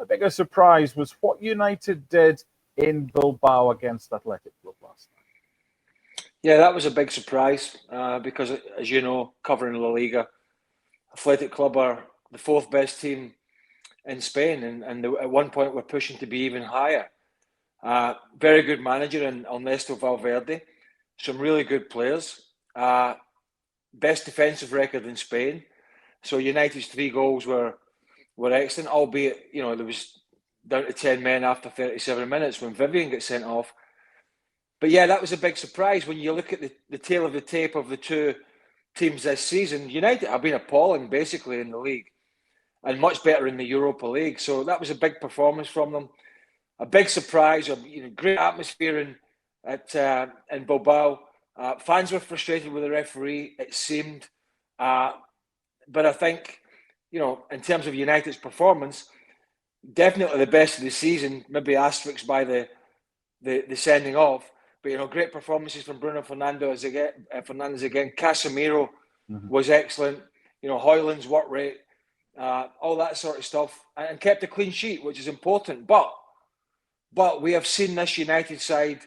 a bigger surprise was what United did in Bilbao against Athletic Club last night. Yeah, that was a big surprise because, as you know, covering La Liga, Athletic Club are the fourth best team in Spain, and at one point we're pushing to be even higher. Very good manager in Ernesto Valverde, some really good players, best defensive record in Spain. So United's 3 goals were excellent, albeit, you know, there was down to 10 men after 37 minutes when Vivian got sent off. But yeah, that was a big surprise when you look at the tail of the tape of the 2 teams this season. United have been appalling, basically, in the league, and much better in the Europa League. So that was a big performance from them. A big surprise, great atmosphere in Bilbao. Fans were frustrated with the referee, it seemed. But I think, in terms of United's performance, definitely the best of the season, maybe asterisks by the sending off. But, great performances from Bruno Fernandes again. Casemiro was excellent. Højlund's work rate, all that sort of stuff. And kept a clean sheet, which is important. But we have seen this United side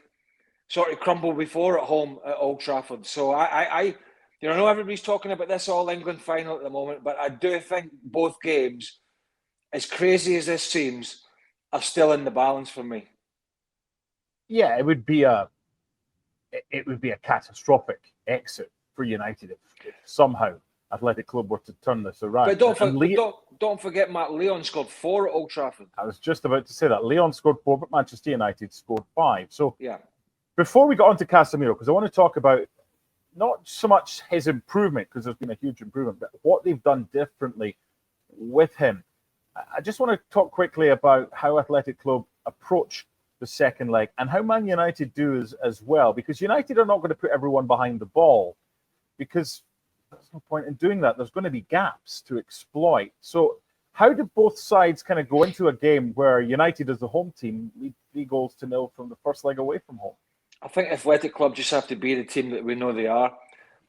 sort of crumble before at home at Old Trafford. So I know everybody's talking about this All England final at the moment, but I do think both games, as crazy as this seems, are still in the balance for me. Yeah, it would be a catastrophic exit for United if somehow Athletic Club were to turn this around. But don't forget, Matt, Leon scored 4 at Old Trafford. I was just about to say that. Leon scored 4, but Manchester United scored 5. So yeah. Before we got on to Casemiro, because I want to talk about not so much his improvement, because there's been a huge improvement, but what they've done differently with him. I just want to talk quickly about how Athletic Club approach the second leg and how Man United do as well, because United are not going to put everyone behind the ball, because there's no point in doing that. There's going to be gaps to exploit. So how did both sides kind of go into a game where United as the home team lead 3-0 from the first leg away from home? I think Athletic Club just have to be the team that we know they are.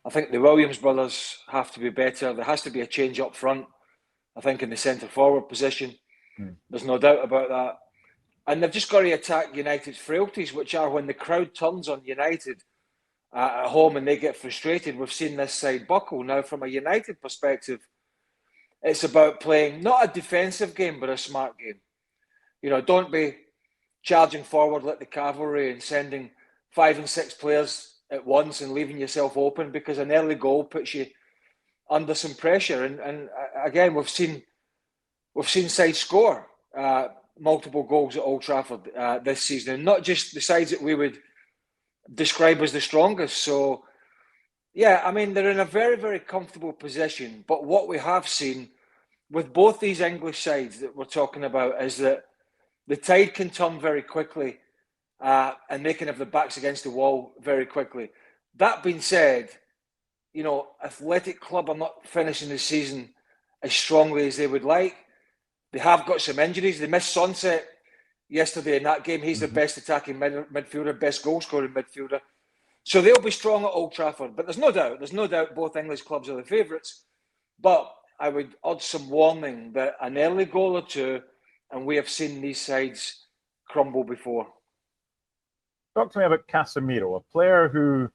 I think the Williams brothers have to be better. There has to be a change up front, I think, in the centre-forward position. There's no doubt about that. And they've just got to attack United's frailties, which are when the crowd turns on United at home and they get frustrated. We've seen this side buckle. Now, from a United perspective, it's about playing not a defensive game, but a smart game. Don't be charging forward like the cavalry and sending 5 and 6 players at once and leaving yourself open, because an early goal puts you under some pressure. And again, we've seen sides score multiple goals at Old Trafford this season, and not just the sides that we would describe as the strongest. So, yeah, I mean, they're in a very, very comfortable position. But what we have seen with both these English sides that we're talking about is that the tide can turn very quickly, and they can have their backs against the wall very quickly. That being said, Athletic Club are not finishing the season as strongly as they would like. They have got some injuries. They missed Sunset yesterday in that game. He's the best attacking midfielder, best goal-scoring midfielder. So they'll be strong at Old Trafford. But there's no doubt both English clubs are the favourites. But I would urge some warning that an early goal or two, and we have seen these sides crumble before. Talk to me about Casemiro, a player who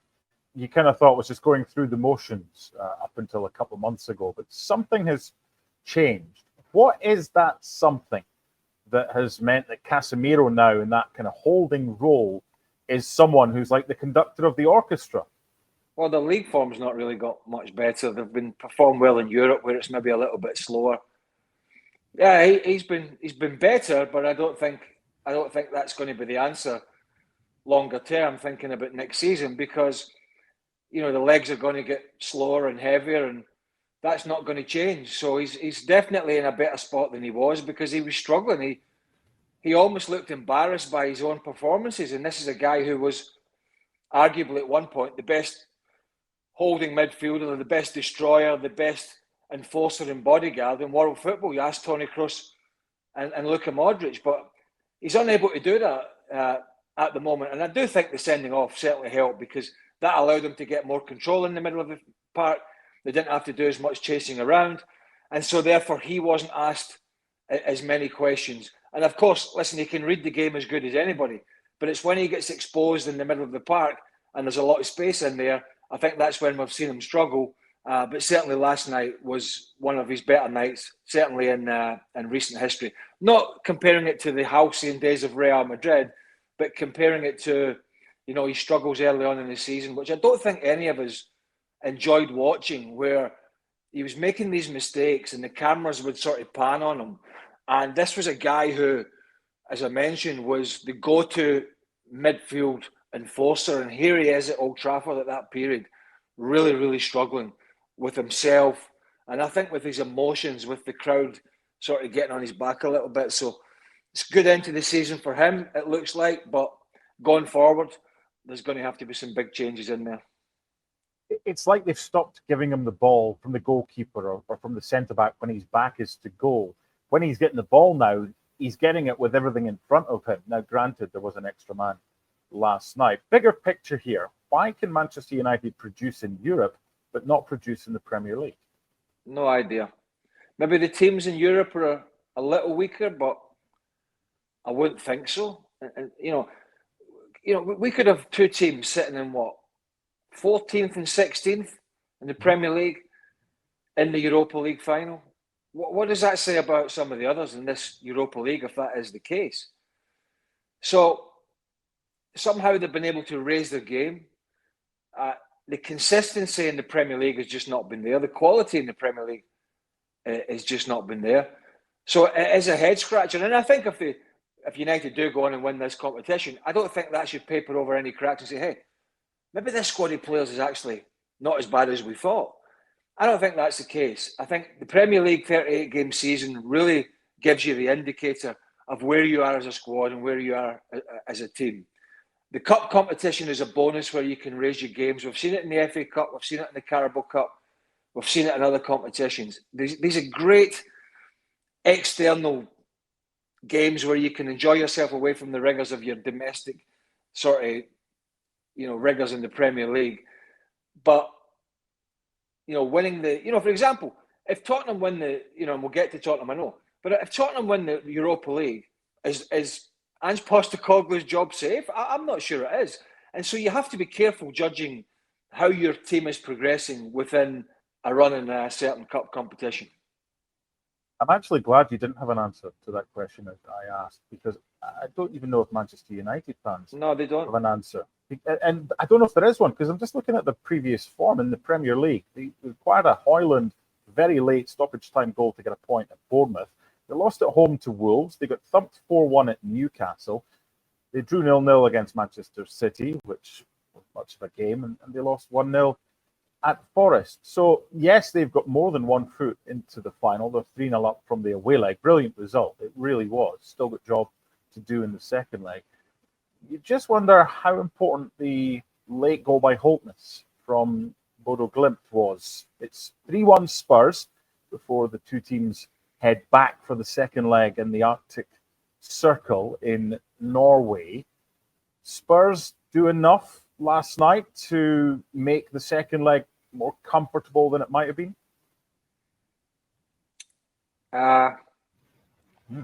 you kind of thought was just going through the motions up until a couple of months ago, but something has changed. What is that something that has meant that Casemiro now, in that kind of holding role, is someone who's like the conductor of the orchestra? Well, the league form's not really got much better. They've been performed well in Europe, where it's maybe a little bit slower. Yeah, he's been better, but I don't think that's going to be the answer longer term. Thinking about next season, because the legs are going to get slower and heavier, and that's not going to change. So he's definitely in a better spot than he was, because he was struggling. He almost looked embarrassed by his own performances, and this is a guy who was arguably at one point the best holding midfielder, the best destroyer, the best enforcer and bodyguard in world football. You ask Toni Kroos and Luka Modric, but he's unable to do that at the moment. And I do think the sending off certainly helped, because that allowed him to get more control in the middle of the park. They didn't have to do as much chasing around. And so therefore he wasn't asked as many questions. And of course, listen, he can read the game as good as anybody, but it's when he gets exposed in the middle of the park and there's a lot of space in there, I think that's when we've seen him struggle. But certainly last night was one of his better nights, certainly in recent history. Not comparing it to the halcyon days of Real Madrid, but comparing it to, his struggles early on in the season, which I don't think any of us enjoyed watching, where he was making these mistakes and the cameras would sort of pan on him. And this was a guy who, as I mentioned, was the go-to midfield enforcer. And here he is at Old Trafford at that period, really, really struggling with himself. And I think with his emotions, with the crowd sort of getting on his back a little bit. So it's good end to the season for him, it looks like. But going forward, there's going to have to be some big changes in there. It's like they've stopped giving him the ball from the goalkeeper or from the centre-back when his back is to goal. When he's getting the ball now, he's getting it with everything in front of him. Now, granted, there was an extra man last night. Bigger picture here. Why can Manchester United produce in Europe but not produce in the Premier League? No idea. Maybe the teams in Europe are a little weaker, but I wouldn't think so. And we could have two teams sitting in 14th and 16th in the Premier League in the Europa League final. What does that say about some of the others in this Europa League if that is the case? So somehow they've been able to raise their game. The consistency in the Premier League has just not been there. The quality in the Premier League has just not been there. So it is a head scratcher. And I think if United do go on and win this competition, I don't think that should paper over any cracks and say, hey, maybe this squad of players is actually not as bad as we thought. I don't think that's the case. I think the Premier League 38-game season really gives you the indicator of where you are as a squad and where you are as a team. The cup competition is a bonus where you can raise your games. We've seen it in the FA Cup. We've seen it in the Carabao Cup. We've seen it in other competitions. These are great external games where you can enjoy yourself away from the rigours of your domestic sort of, rigours in the Premier League. But, winning for example, if Tottenham win and we'll get to Tottenham, I know, but if Tottenham win the Europa League, is Ange Postecoglou's job safe? I'm not sure it is. And so you have to be careful judging how your team is progressing within a run in a certain cup competition. I'm actually glad you didn't have an answer to that question that I asked, because I don't even know if Manchester United fans they don't have an answer. And I don't know if there is one, because I'm just looking at the previous form in the Premier League. They required a Højlund very late stoppage time goal to get a point at Bournemouth. They lost at home to Wolves. They got thumped 4-1 at Newcastle. They drew 0-0 against Manchester City, which was much of a game, and they lost 1-0 at Forest. So, yes, they've got more than 1 foot into the final. They're 3-0 up from the away leg. Brilliant result. It really was. Still got job to do in the second leg. You just wonder how important the late goal by Holtness from Bodø Glimt was. It's 3-1 Spurs before the two teams head back for the second leg in the Arctic Circle in Norway. Spurs do enough last night to make the second leg more comfortable than it might have been?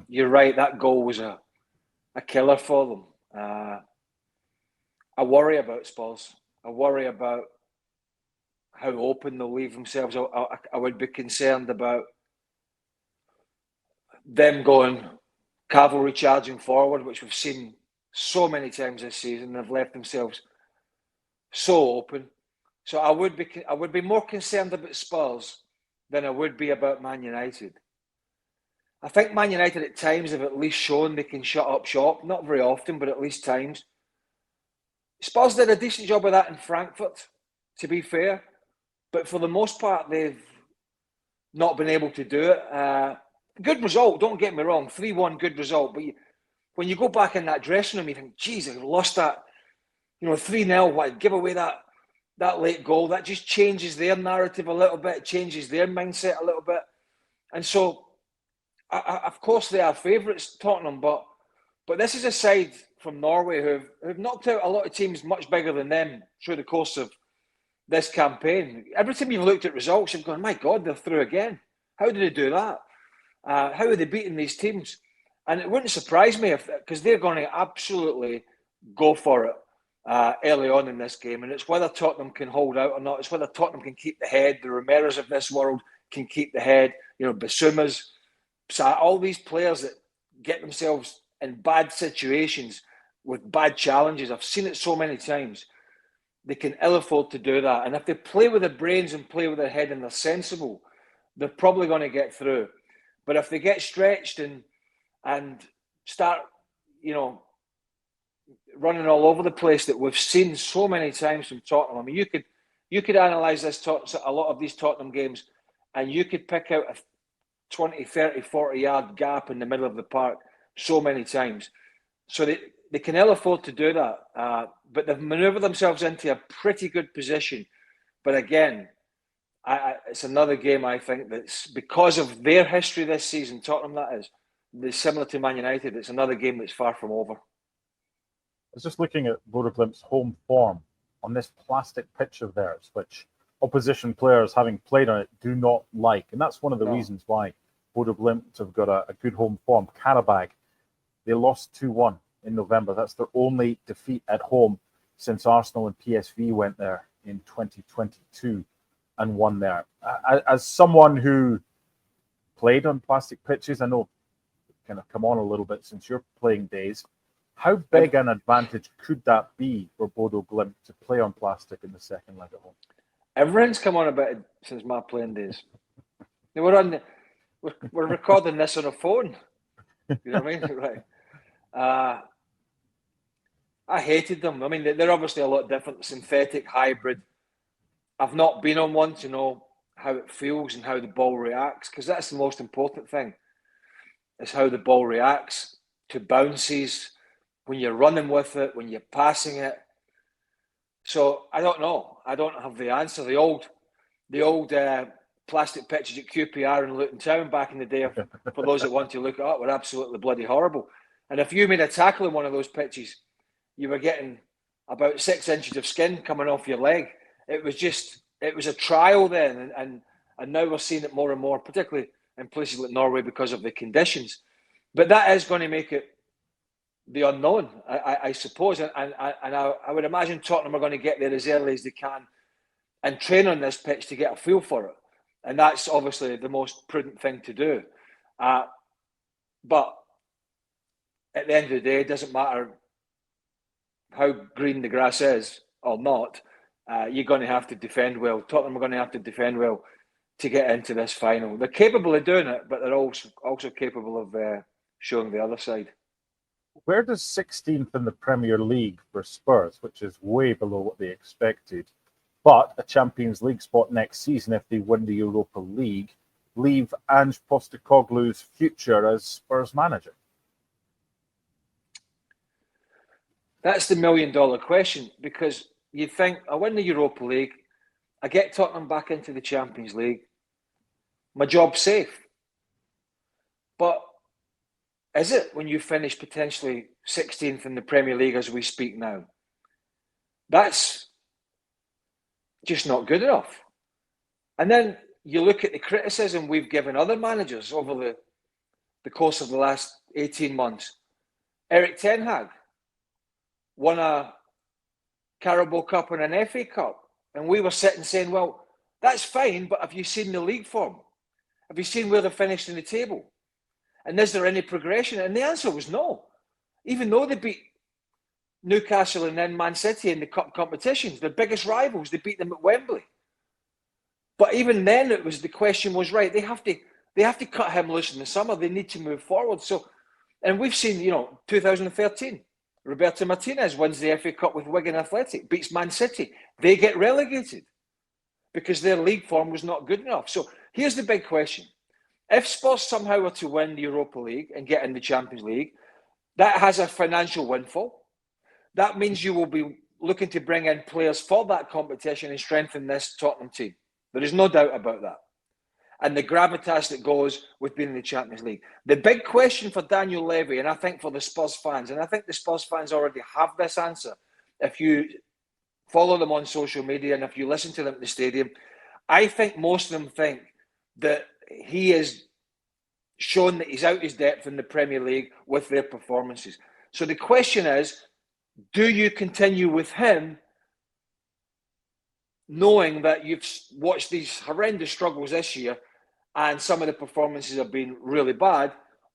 You're right. That goal was a killer for them. I worry about Spurs. I worry about how open they'll leave themselves. I would be concerned about them going cavalry charging forward, which we've seen so many times this season. They've left themselves so open. So I would be more concerned about Spurs than I would be about Man United. I think Man United at times have at least shown they can shut up shop. Not very often, but at least times. Spurs did a decent job of that in Frankfurt, to be fair. But for the most part, they've not been able to do it. Good result, don't get me wrong. 3-1, good result. But when you go back in that dressing room, you think, geez, I've lost that. 3-0, give away that late goal. That just changes their narrative a little bit, changes their mindset a little bit. And so, of course, they are favourites, Tottenham, but this is a side from Norway who've knocked out a lot of teams much bigger than them through the course of this campaign. Every time you've looked at results, you've gone, my God, they're through again. How did they do that? How are they beating these teams? And it wouldn't surprise me because they're going to absolutely go for it early on in this game. And it's whether Tottenham can hold out or not. It's whether Tottenham can keep the head. The Romeros of this world can keep the head. Basumas, all these players that get themselves in bad situations with bad challenges. I've seen it so many times. They can ill afford to do that. And if they play with their brains and play with their head and they're sensible, they're probably going to get through. But if they get stretched and start, running all over the place that we've seen so many times from Tottenham. I mean, you could analyse a lot of these Tottenham games, and you could pick out a 20, 30, 40-yard gap in the middle of the park so many times. So they can ill afford to do that. But they've manoeuvred themselves into a pretty good position. But again, it's another game, I think, that's because of their history this season, Tottenham that is, similar to Man United, it's another game that's far from over. I was just looking at Bodø Glimt's home form on this plastic pitch of theirs, which opposition players, having played on it, do not like. And that's one of the reasons why Bodø Glimt have got a good home form. Karabag, they lost 2-1 in November. That's their only defeat at home since Arsenal and PSV went there in 2022 and won there. As someone who played on plastic pitches, I know it's kind of come on a little bit since your playing days. How big an advantage could that be for Bodø Glimt to play on plastic in the second leg at home? Everyone's come on about it since my playing days. We're recording this on a phone. You know what I mean? Right. I hated them. I mean, they're obviously a lot different. Synthetic, hybrid. I've not been on one to know how it feels and how the ball reacts, because that's the most important thing, is how the ball reacts to bounces, when you're running with it, when you're passing it. So I don't know. I don't have the answer. The old plastic pitches at QPR in Luton Town back in the day, for those that want to look it up, were absolutely bloody horrible. And if you made a tackle on one of those pitches, you were getting about 6 inches of skin coming off your leg. It was a trial then, and now we're seeing it more and more, particularly in places like Norway because of the conditions. But that is going to make it the unknown, I suppose. And I would imagine Tottenham are going to get there as early as they can and train on this pitch to get a feel for it. And that's obviously the most prudent thing to do. But at the end of the day, it doesn't matter how green the grass is or not. You're going to have to defend well. Tottenham are going to have to defend well to get into this final. They're capable of doing it, but they're also capable of showing the other side. Where does 16th in the Premier League for Spurs, which is way below what they expected, but a Champions League spot next season if they win the Europa League, leave Ange Postecoglou's future as Spurs manager? That's the $1 million question, because you think, I win the Europa League, I get Tottenham back into the Champions League, my job's safe. But is it when you finish potentially 16th in the Premier League as we speak now? That's just not good enough. And then you look at the criticism we've given other managers over the course of the last 18 months. Erik ten Hag won a Carabao Cup and an FA Cup. And we were sitting saying, well, that's fine, but have you seen the league form? Have you seen where they're finished in the table? And is there any progression? And the answer was no. Even though they beat Newcastle and then Man City in the cup competitions, their biggest rivals, they beat them at Wembley. But even then, the question was, right, they have to cut him loose in the summer. They need to move forward. So, and we've seen, 2013, Roberto Martinez wins the FA Cup with Wigan Athletic, beats Man City. They get relegated because their league form was not good enough. So here's the big question. If Spurs somehow were to win the Europa League and get in the Champions League, that has a financial windfall. That means you will be looking to bring in players for that competition and strengthen this Tottenham team. There is no doubt about that. And the gravitas that goes with being in the Champions League. The big question for Daniel Levy, and I think for the Spurs fans, and I think the Spurs fans already have this answer, if you follow them on social media and if you listen to them at the stadium, I think most of them think that he is shown that he's out his depth in the Premier League with their performances. So the question is, do you continue with him, knowing that you've watched these horrendous struggles this year and some of the performances have been really bad,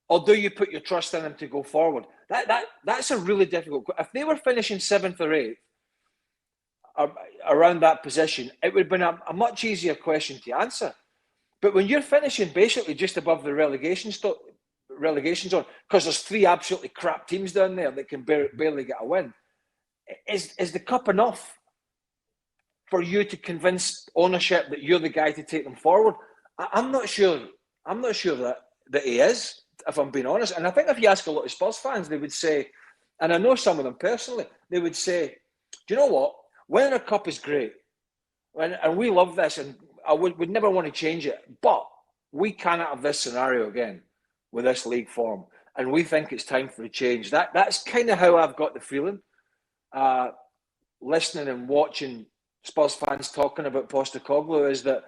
or do you put your trust in him to go forward? That's a really difficult. If they were finishing 7th or 8th, around that position, it would have been a much easier question to answer. But when you're finishing basically just above the relegation zone, because there's 3 absolutely crap teams down there that can barely get a win, is the cup enough for you to convince ownership that you're the guy to take them forward? I'm not sure. I'm not sure that he is, if I'm being honest. And I think if you ask a lot of Spurs fans, they would say, and I know some of them personally, they would say, do you know what? Winning a cup is great. And we love this, and I would never want to change it. But we cannot have this scenario again with this league form. And we think it's time for a change. That's kind of how I've got the feeling. Listening and watching Spurs fans talking about Postecoglou, is that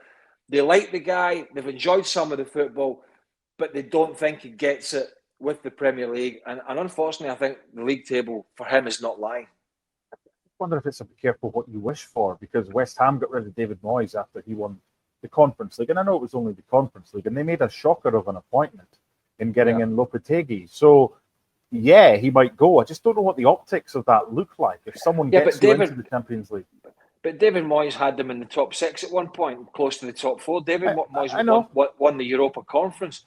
they like the guy, they've enjoyed some of the football, but they don't think he gets it with the Premier League. And unfortunately, I think the league table for him is not lying. I wonder if it's a be careful what you wish for, because West Ham got rid of David Moyes after he won the Conference League. And I know it was only the Conference League, and they made a shocker of an appointment in getting in Lopetegui. So, yeah, he might go. I just don't know what the optics of that look like if someone gets into the Champions League. But David Moyes had them in the top 6 at one point, close to the top 4. David Moyes won the Europa Conference.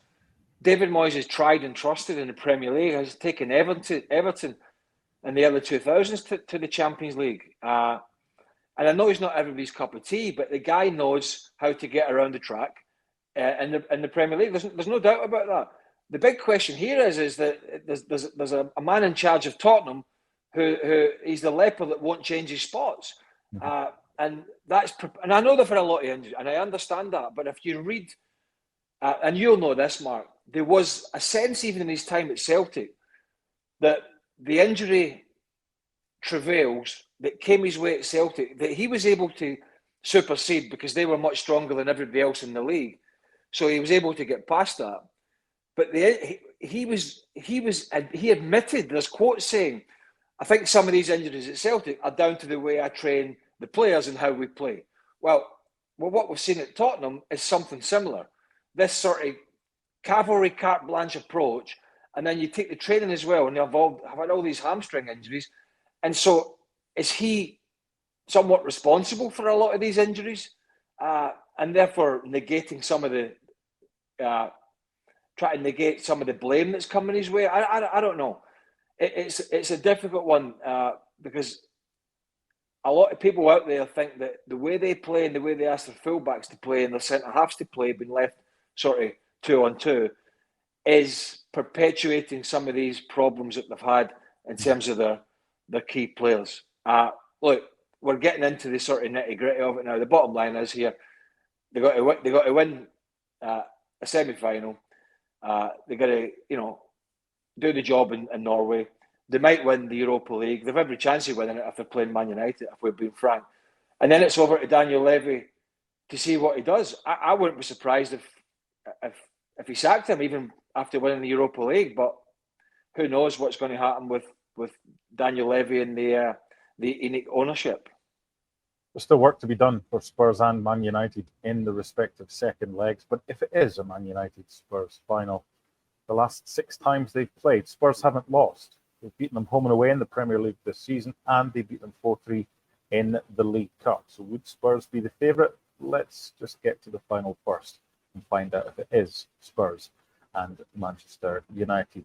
David Moyes is tried and trusted in the Premier League, has taken Everton in the early 2000s to the Champions League. And I know he's not everybody's cup of tea, but the guy knows how to get around the track in the Premier League. There's no doubt about that. The big question here is that there's a man in charge of Tottenham who he's the leper that won't change his spots. And I know they've had a lot of injuries, and I understand that. But if you read, and you'll know this, Mark, there was a sense even in his time at Celtic that the injury travails that came his way at Celtic, that he was able to supersede because they were much stronger than everybody else in the league. So he was able to get past that. But he admitted, there's quotes saying, I think some of these injuries at Celtic are down to the way I train the players and how we play. Well, what we've seen at Tottenham is something similar. This sort of cavalry carte blanche approach, and then you take the training as well, and they've had all these hamstring injuries. And so is he somewhat responsible for a lot of these injuries? And therefore negating some of the, try to negate some of the blame that's coming his way? I don't know. It's a difficult one because a lot of people out there think that the way they play and the way they ask their fullbacks to play and their centre-halves to play, being left sort of 2-on-2, is perpetuating some of these problems that they've had in terms of their key players. Look, we're getting into the sort of nitty-gritty of it now. The bottom line is here, they got to win a semi-final. They got to, do the job in Norway. They might win the Europa League. They've every chance of winning it if they're playing Man United, if we're being frank. And then it's over to Daniel Levy to see what he does. I wouldn't be surprised if he sacked him even after winning the Europa League. But who knows what's going to happen with Daniel Levy and the unique ownership. There's still work to be done for Spurs and Man United in the respective second legs. But if it is a Man United Spurs final, the last 6 times they've played, Spurs haven't lost. They've beaten them home and away in the Premier League this season, and they beat them 4-3 in the League Cup. So would Spurs be the favourite? Let's just get to the final first and find out if it is Spurs and Manchester United.